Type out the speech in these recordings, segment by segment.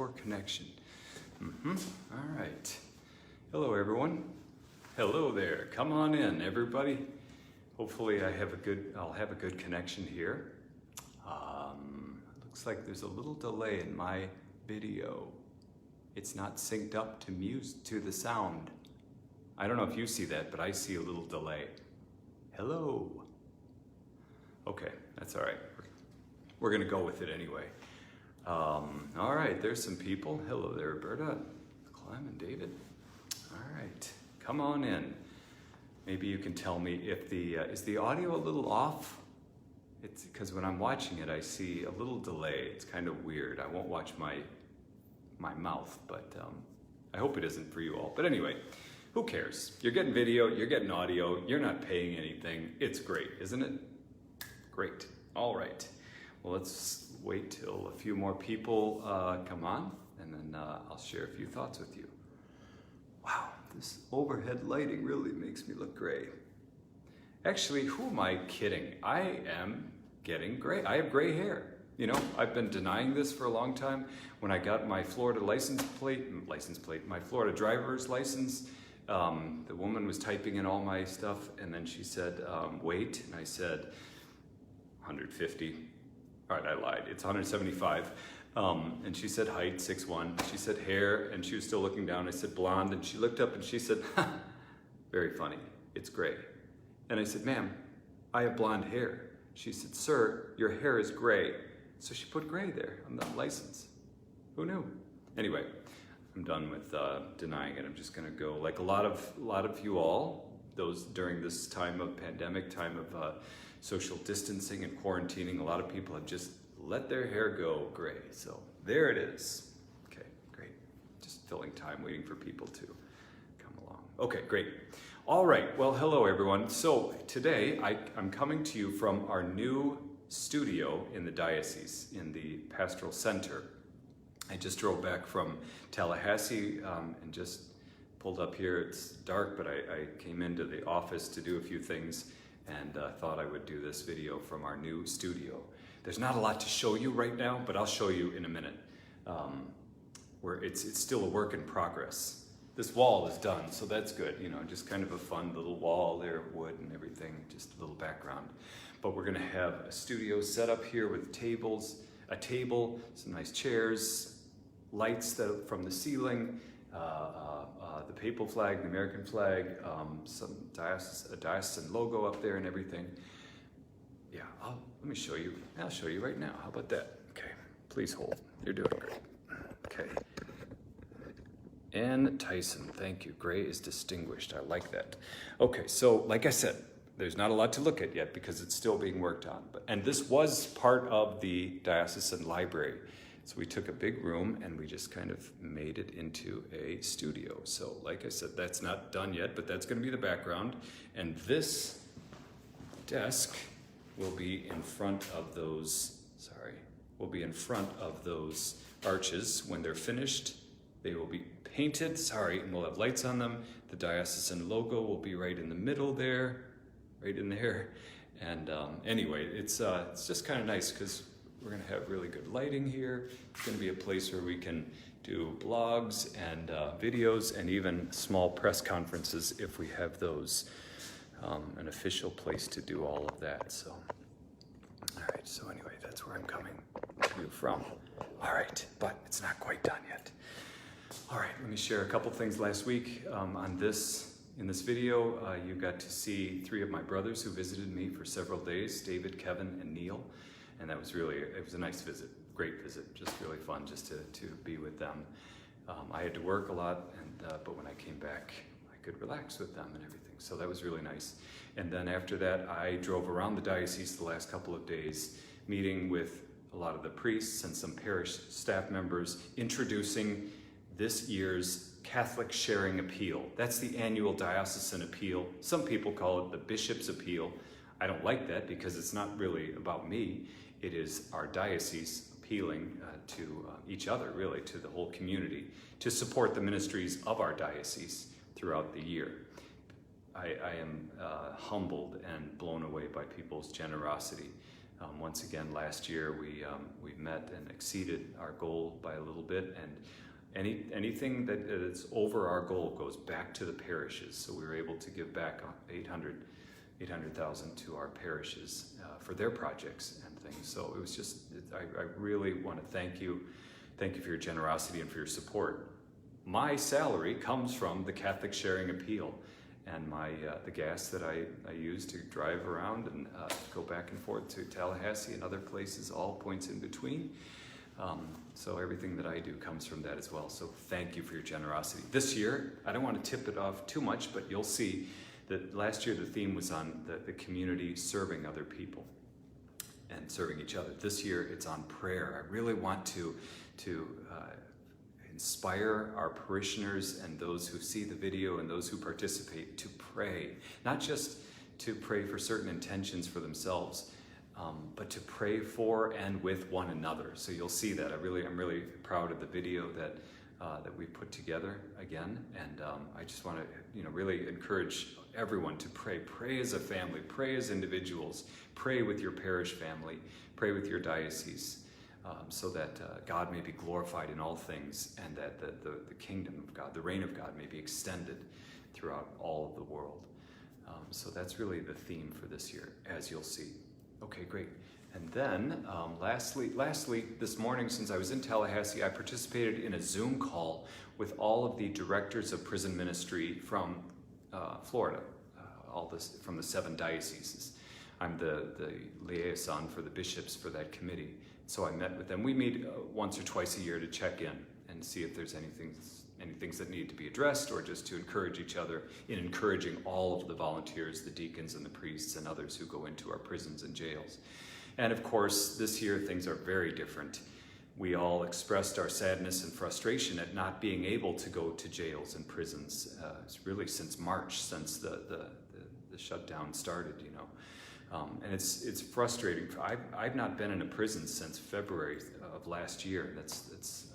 poor connection. All right. Hello, everyone. Hello there. Come on in, everybody. Hopefully I'll have a good connection here. Looks like there's a little delay in my video. It's not synced up to the sound. I don't know if you see that, but I see a little delay. Hello. Okay, that's all right. We're gonna go with it anyway. All right, there's some people. Hello there, Roberta, Clem, and David. All right, come on in. Maybe you can tell me if is the audio a little off? It's because when I'm watching it, I see a little delay. It's kind of weird. I won't watch my mouth, but I hope it isn't for you all. But anyway, who cares? You're getting video, you're getting audio, you're not paying anything. It's great, isn't it? Great. All right. Well, let's wait till a few more people come on, and then I'll share a few thoughts with you. Wow, this overhead lighting really makes me look gray. Actually, who am I kidding? I am getting gray. I have gray hair. You know, I've been denying this for a long time. When I got my Florida my Florida driver's license, the woman was typing in all my stuff, and then she said, weight, and I said, 150. All right, I lied. It's 175. And she said height, 6'1". She said hair, and she was still looking down. I said blonde, and she looked up and she said, very funny, it's gray. And I said, ma'am, I have blonde hair. She said, sir, your hair is gray. So she put gray there on the license. Who knew? Anyway, I'm done with denying it. I'm just gonna go, like a lot of you all, those during this time of pandemic, time of social distancing and quarantining, a lot of people have just let their hair go gray. So there it is. Okay, great. Just filling time, waiting for people to come along. Okay, great. All right, well, hello everyone. So today I'm coming to you from our new studio in the diocese, in the pastoral center. I just drove back from Tallahassee and just pulled up here. It's dark, but I came into the office to do a few things and thought I would do this video from our new studio. There's not a lot to show you right now, but I'll show you in a minute. It's still a work in progress. This wall is done, so that's good. You know, just kind of a fun little wall there, wood and everything, just a little background. But we're gonna have a studio set up here with tables, a table, some nice chairs, lights from the ceiling, the papal flag, the American flag, some a diocesan logo up there and everything. Yeah, let me show you. I'll show you right now. How about that? Okay, please hold. You're doing great. Okay. Ann Tyson, thank you. Gray is distinguished. I like that. Okay, so like I said, there's not a lot to look at yet because it's still being worked on. And this was part of the diocesan library. So we took a big room and we just kind of made it into a studio. So like I said, that's not done yet, but that's gonna be the background. And this desk will be in front of those, arches. When they're finished, they will be painted, and we'll have lights on them. The diocesan logo will be right in the middle there, right in there. And anyway, it's just kind of nice because we're gonna have really good lighting here. It's gonna be a place where we can do blogs and videos and even small press conferences if we have those. An official place to do all of that, so. All right, so anyway, that's where I'm coming to you from. All right, but it's not quite done yet. All right, let me share a couple things last week. In this video, you got to see 3 of my brothers who visited me for several days, David, Kevin, and Neil. And that was it was a nice visit, great visit, just really fun just to be with them. I had to work a lot, but when I came back, I could relax with them and everything. So that was really nice. And then after that, I drove around the diocese the last couple of days, meeting with a lot of the priests and some parish staff members, introducing this year's Catholic Sharing Appeal. That's the annual diocesan appeal. Some people call it the Bishop's Appeal. I don't like that because it's not really about me. It is our diocese appealing to each other, really, to the whole community, to support the ministries of our diocese throughout the year. I am humbled and blown away by people's generosity. Once again, last year we met and exceeded our goal by a little bit, and anything that is over our goal goes back to the parishes. So we were able to give back 800,000 to our parishes for their projects and things. So it was just, I really want to thank you. Thank you for your generosity and for your support. My salary comes from the Catholic Sharing Appeal, and the gas that I use to drive around and go back and forth to Tallahassee and other places, all points in between. So everything that I do comes from that as well. So thank you for your generosity. This year, I don't want to tip it off too much, but you'll see that last year the theme was on the community serving other people and serving each other. This year it's on prayer. I really want to inspire our parishioners and those who see the video and those who participate to pray, not just to pray for certain intentions for themselves, but to pray for and with one another. So you'll see that. I'm really proud of the video that we put together again, and I just want to really encourage everyone to pray. Pray as a family, pray as individuals, pray with your parish family, pray with your diocese, so that God may be glorified in all things, and that the kingdom of God, the reign of God, may be extended throughout all of the world. So that's really the theme for this year, as you'll see. Okay, great. And then, lastly, this morning, since I was in Tallahassee, I participated in a Zoom call with all of the directors of prison ministry from Florida, from the 7 dioceses. I'm the liaison for the bishops for that committee. So I met with them. We meet once or twice a year to check in and see if there's any things that need to be addressed, or just to encourage each other in encouraging all of the volunteers, the deacons and the priests and others who go into our prisons and jails. And of course, this year things are very different. We all expressed our sadness and frustration at not being able to go to jails and prisons. It's really since March, since the shutdown started, and it's frustrating. I've not been in a prison since February of last year. That's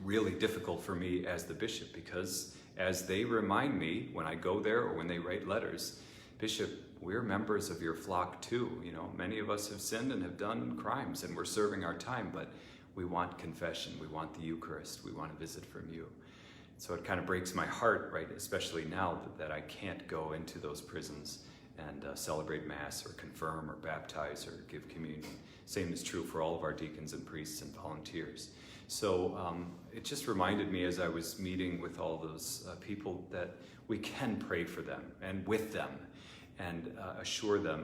really difficult for me as the bishop, because as they remind me when I go there or when they write letters, Bishop, we're members of your flock too. Many of us have sinned and have done crimes, and we're serving our time, but we want confession, we want the Eucharist, we want a visit from you. So it kind of breaks my heart, right, especially now that I can't go into those prisons and celebrate Mass or confirm or baptize or give communion. Same is true for all of our deacons and priests and volunteers. So it just reminded me, as I was meeting with all those people, that we can pray for them and with them, and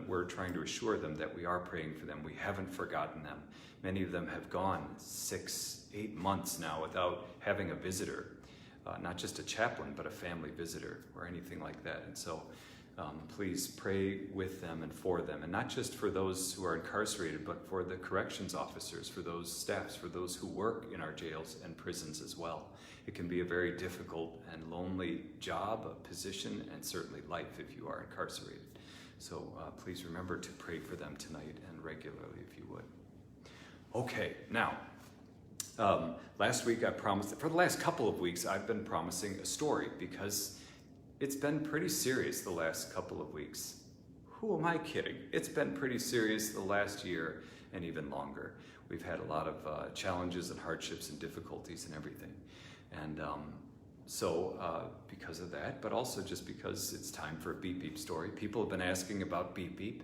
we're trying to assure them that we are praying for them. We haven't forgotten them. Many of them have gone 6-8 months now without having a visitor, not just a chaplain, but a family visitor or anything like that. And so please pray with them and for them, and not just for those who are incarcerated, but for the corrections officers, for those staffs, for those who work in our jails and prisons as well. It can be a very difficult and lonely job, a position, and certainly life if you are incarcerated. So please remember to pray for them tonight and regularly if you would. Okay, now, last week I promised, for the last couple of weeks I've been promising a story, because it's been pretty serious the last couple of weeks. Who am I kidding? It's been pretty serious the last year and even longer. We've had a lot of challenges and hardships and difficulties and everything. And so because of that, but also just because it's time for a Beep Beep story. People have been asking about Beep Beep.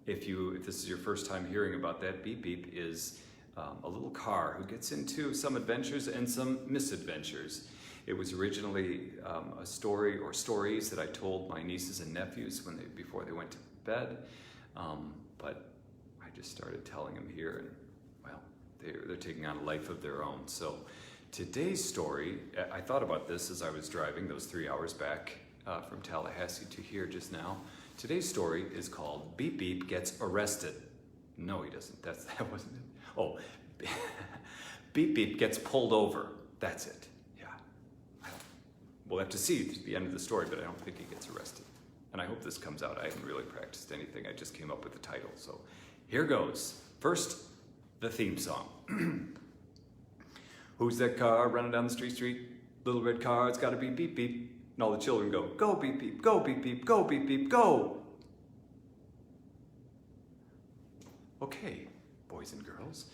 If this is your first time hearing about that, Beep Beep is a little car who gets into some adventures and some misadventures. It was originally a story or stories that I told my nieces and nephews before they went to bed, but I just started telling them here, and well, they're taking on a life of their own. So today's story, I thought about this as I was driving those 3 hours back from Tallahassee to here just now. Today's story is called Beep Beep Gets Arrested. No, he doesn't. That wasn't it. Oh, Beep Beep Gets Pulled Over. That's it. We'll have to see at the end of the story, but I don't think he gets arrested. And I hope this comes out. I haven't really practiced anything. I just came up with the title. So here goes. First, the theme song. Who's that car running down the street? Little red car, it's got to be beep beep. And all the children go, go beep beep, go beep beep, go beep beep, go. Okay, boys and girls.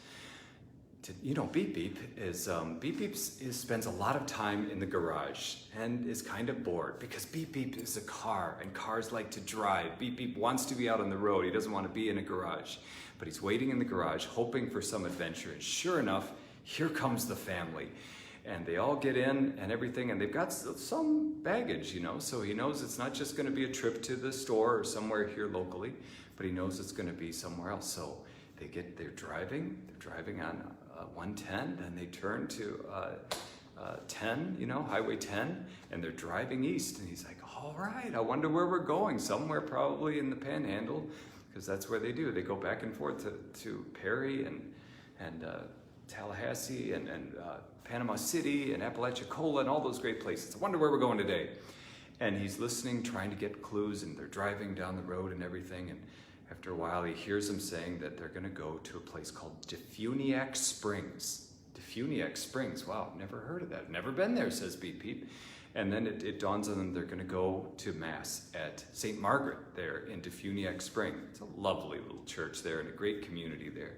Beep Beep spends a lot of time in the garage and is kind of bored because Beep Beep is a car and cars like to drive. Beep Beep wants to be out on the road. He doesn't want to be in a garage, but he's waiting in the garage hoping for some adventure. And sure enough, here comes the family. And they all get in and everything, and they've got some baggage, so he knows it's not just going to be a trip to the store or somewhere here locally, but he knows it's going to be somewhere else. So they're driving on 110, and they turn to 10, Highway 10, and they're driving east, and he's like, all right, I wonder where we're going, somewhere probably in the Panhandle, because that's where they do. They go back and forth to Perry and Tallahassee and Panama City and Apalachicola and all those great places. I wonder where we're going today. And he's listening, trying to get clues, and they're driving down the road and everything. And after a while, he hears them saying that they're going to go to a place called Defuniak Springs. Defuniak Springs, wow, never heard of that. Never been there, says Beep Beep. And then it dawns on them they're going to go to Mass at St. Margaret there in Defuniak Spring. It's a lovely little church there and a great community there.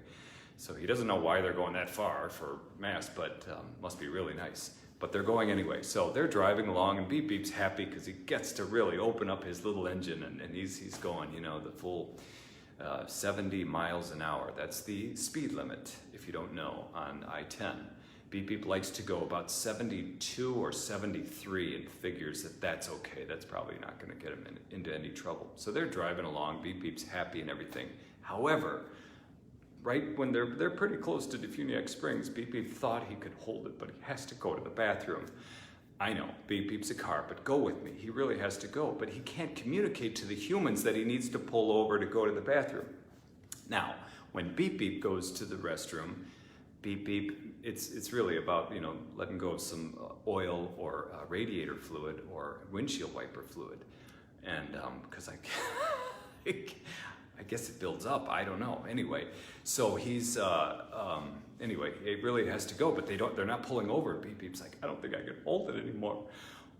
So he doesn't know why they're going that far for Mass, but must be really nice. But they're going anyway. So they're driving along, and Beep Beep's happy because he gets to really open up his little engine, and he's going, the full 70 miles an hour. That's the speed limit, if you don't know, on I-10. Beep Beep likes to go about 72 or 73 and figures that's okay. That's probably not going to get him into any trouble. So they're driving along. Beep Beep's happy and everything. However, right when they're pretty close to Defuniak Springs, Beep Beep thought he could hold it, but he has to go to the bathroom. I know, Beep Beep's a car, but go with me. He really has to go, but he can't communicate to the humans that he needs to pull over to go to the bathroom. Now, when Beep Beep goes to the restroom, Beep Beep, it's really about, letting go of some oil or radiator fluid or windshield wiper fluid. And because I guess it builds up. I don't know. Anyway, so he's anyway, it really has to go, but they're not pulling over. Beep Beep's like, I don't think I can hold it anymore.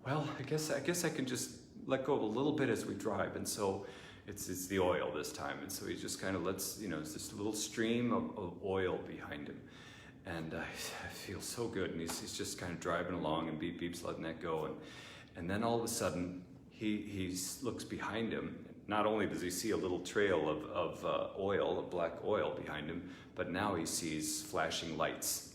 Well, I guess I can just let go a little bit as we drive. And so it's the oil this time. And so he just kind of lets, it's this little stream of oil behind him. And I feel so good. And he's just kind of driving along, and Beep Beep's letting that go. And then all of a sudden, he looks behind him. Not only does he see a little trail of black oil behind him, but now he sees flashing lights.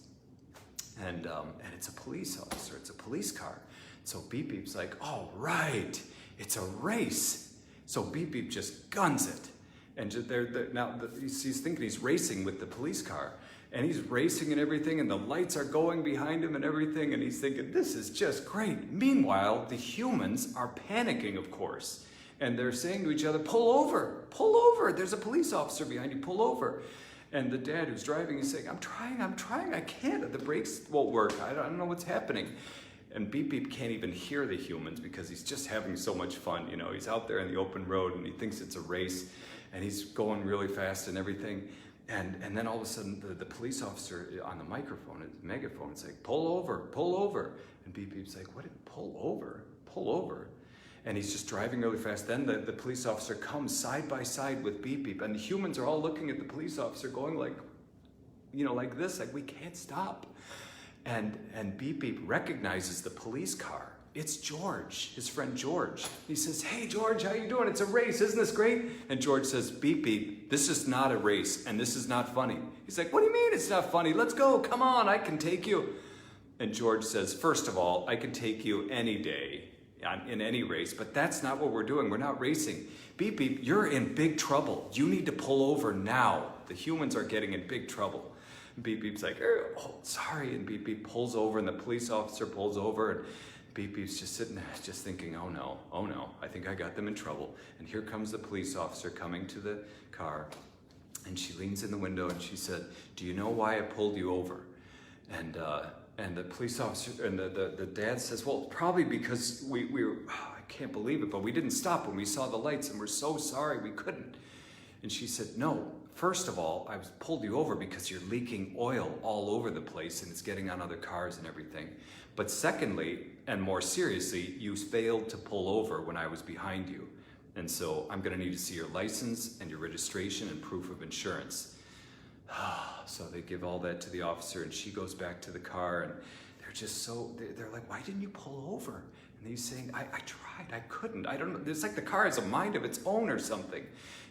And it's a police officer, it's a police car. So Beep Beep's like, oh, right, it's a race. So Beep Beep just guns it. And now he's thinking he's racing with the police car. And he's racing and everything, and the lights are going behind him and everything, and he's thinking, this is just great. Meanwhile, the humans are panicking, of course. And they're saying to each other, pull over, there's a police officer behind you, pull over. And the dad who's driving is saying, I'm trying, I can't, the brakes won't work, I don't know what's happening. And Beep Beep can't even hear the humans because he's just having so much fun. He's out there in the open road and he thinks it's a race, and he's going really fast and everything. And then all of a sudden, the police officer on the microphone, megaphone, is like, pull over. And Beep Beep's like, what, pull over? And he's just driving really fast. Then the police officer comes side by side with Beep Beep, and the humans are all looking at the police officer going like this, like, we can't stop. And Beep Beep recognizes the police car. It's George, his friend George. He says, hey, George, how you doing? It's a race, isn't this great? And George says, Beep Beep, this is not a race, and this is not funny. He's like, what do you mean it's not funny? Let's go, come on, I can take you. And George says, first of all, I can take you any day in any race, but that's not what we're doing. We're not racing. Beep Beep, you're in big trouble. You need to pull over now. The humans are getting in big trouble. And Beep Beep's like, oh, sorry. And Beep Beep pulls over, and the police officer pulls over, and Beep Beep's just sitting there, just thinking, oh no, I think I got them in trouble. And here comes the police officer coming to the car, and she leans in the window and she said, do you know why I pulled you over? And the police officer, and the dad says, well, probably because we were, I can't believe it, but we didn't stop when we saw the lights, and we're so sorry we couldn't. And she said, no, first of all, I pulled you over because you're leaking oil all over the place and it's getting on other cars and everything. But secondly, and more seriously, you failed to pull over when I was behind you. And so I'm gonna need to see your license and your registration and proof of insurance. So they give all that to the officer, and she goes back to the car, and they're just they're like, why didn't you pull over? And he's saying, I tried, I couldn't, I don't know. It's like the car has a mind of its own or something.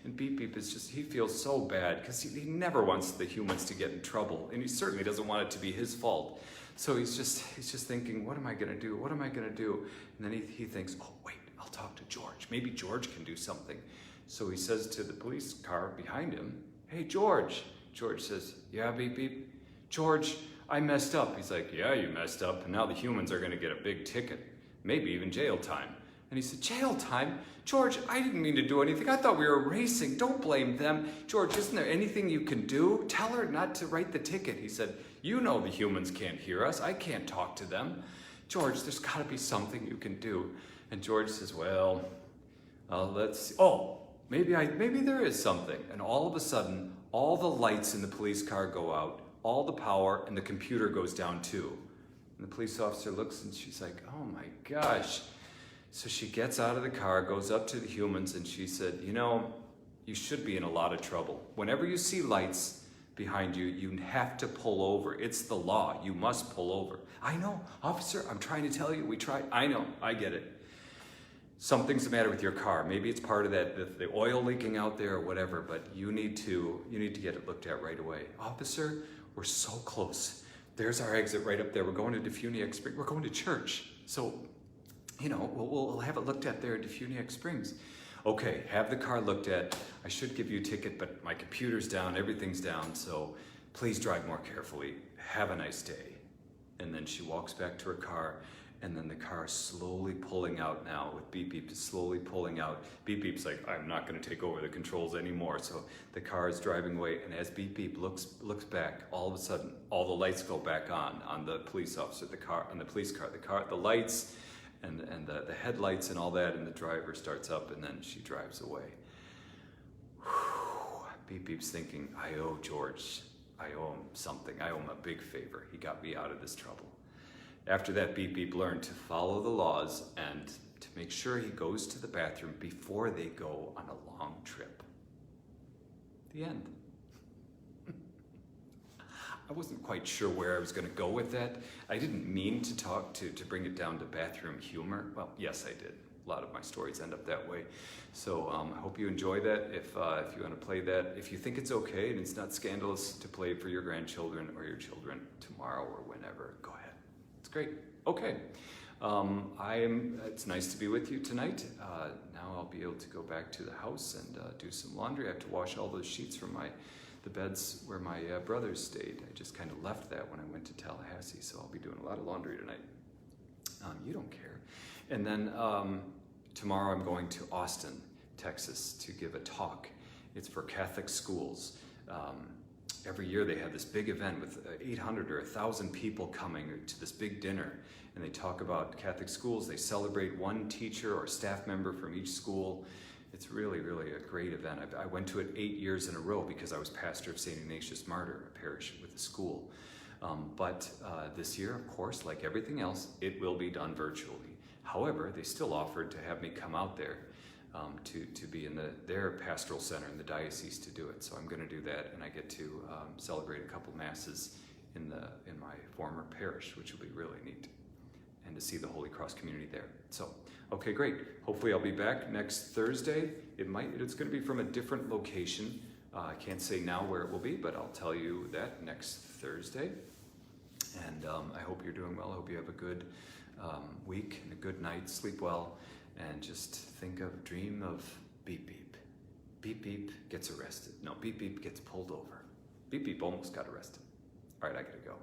And Beep Beep is just, he feels so bad because he never wants the humans to get in trouble. And he certainly doesn't want it to be his fault. So he's just thinking, what am I gonna do? What am I gonna do? And then he thinks, oh wait, I'll talk to George. Maybe George can do something. So he says to the police car behind him, hey, George. George says, yeah, Beep Beep. George, I messed up. He's like, yeah, you messed up. And now the humans are gonna get a big ticket. Maybe even jail time. And he said, jail time? George, I didn't mean to do anything. I thought we were racing. Don't blame them. George, isn't there anything you can do? Tell her not to write the ticket. He said, you know the humans can't hear us. I can't talk to them. George, there's got to be something you can do. And George says, well, let's see. Oh, maybe there is something. And all of a sudden, all the lights in the police car go out, all the power, and the computer goes down too. And the police officer looks and she's like, oh my gosh. So she gets out of the car, goes up to the humans, and she said, you know, you should be in a lot of trouble. Whenever you see lights behind you, you have to pull over. It's the law. You must pull over. I know, officer, I'm trying to tell you, we tried. I know, I get it. Something's the matter with your car. Maybe it's part of that, the oil leaking out there or whatever, but you need to get it looked at right away. Officer, we're so close. There's our exit right up there. We're going to Defuniak Springs. We're going to church. So, you know, we'll have it looked at there in Defuniak Springs. Okay, have the car looked at. I should give you a ticket, but my computer's down, everything's down, so please drive more carefully. Have a nice day. And then she walks back to her car, and then the car is slowly pulling out now, with Beep Beep slowly pulling out. Beep Beep's like, I'm not gonna take over the controls anymore. So the car is driving away, and as Beep Beep looks back, all of a sudden, all the lights go back on the police officer, the car, on the police car, the lights, and the headlights and all that, and the driver starts up, and then she drives away. Whew. Beep Beep's thinking, I owe George, I owe him something. I owe him a big favor. He got me out of this trouble. After that, Beep Beep learned to follow the laws and to make sure he goes to the bathroom before they go on a long trip. The end. I wasn't quite sure where I was going to go with that. I didn't mean to to bring it down to bathroom humor. Well, yes, I did. A lot of my stories end up that way. So I hope you enjoy that. If you want to play that, if you think it's okay and it's not scandalous to play for your grandchildren or your children tomorrow or whenever, go ahead. It's great. Okay. It's nice to be with you tonight. Now I'll be able to go back to the house and do some laundry. I have to wash all those sheets from the beds where my brothers stayed. I just kind of left that when I went to Tallahassee, so I'll be doing a lot of laundry tonight. You don't care. And then tomorrow I'm going to Austin, Texas to give a talk. It's for Catholic schools. Every year they have this big event with 800 or 1,000 people coming to this big dinner, and they talk about Catholic schools. They celebrate one teacher or staff member from each school. It's really, really a great event. I went to it 8 years in a row because I was pastor of St. Ignatius Martyr, a parish with a school. But this year, of course, like everything else, it will be done virtually. However, they still offered to have me come out there to be in their pastoral center in the diocese to do it. So I'm going to do that, and I get to celebrate a couple masses in my former parish, which will be really neat, and to see the Holy Cross community there. So, okay, great. Hopefully I'll be back next Thursday. It's going to be from a different location. I can't say now where it will be, but I'll tell you that next Thursday. And I hope you're doing well. I hope you have a good week and a good night. Sleep well, and just dream of Beep Beep. Beep Beep gets arrested. No, Beep Beep gets pulled over. Beep Beep almost got arrested. All right, I gotta go.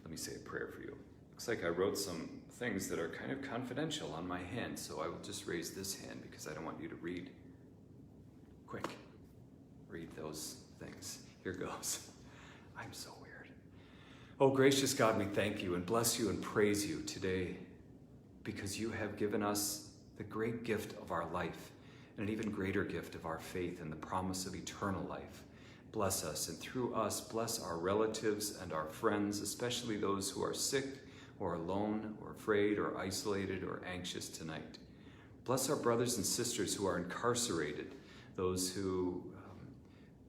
Let me say a prayer for you. Looks like I wrote some things that are kind of confidential on my hand, so I will just raise this hand because I don't want you to read. Quick, read those things. Here goes. I'm so weird. Oh, gracious God, we thank you and bless you and praise you today because you have given us the great gift of our life and an even greater gift of our faith and the promise of eternal life. Bless us, and through us, bless our relatives and our friends, especially those who are sick or alone or afraid or isolated or anxious tonight. Bless our brothers and sisters who are incarcerated, those who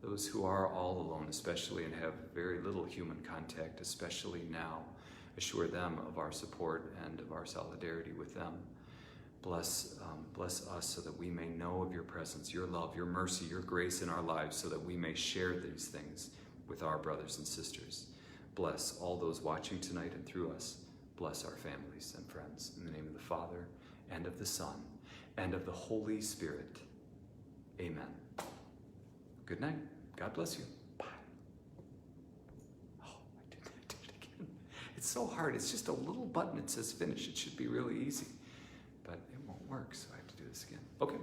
Those who are all alone, especially, and have very little human contact, especially now, assure them of our support and of our solidarity with them. Bless us so that we may know of your presence, your love, your mercy, your grace in our lives, so that we may share these things with our brothers and sisters. Bless all those watching tonight and through us. Bless our families and friends. In the name of the Father, and of the Son, and of the Holy Spirit. Amen. Good night. God bless you. Bye. Oh, I did it again. It's so hard. It's just a little button. It says finish. It should be really easy. But it won't work, so I have to do this again. Okay.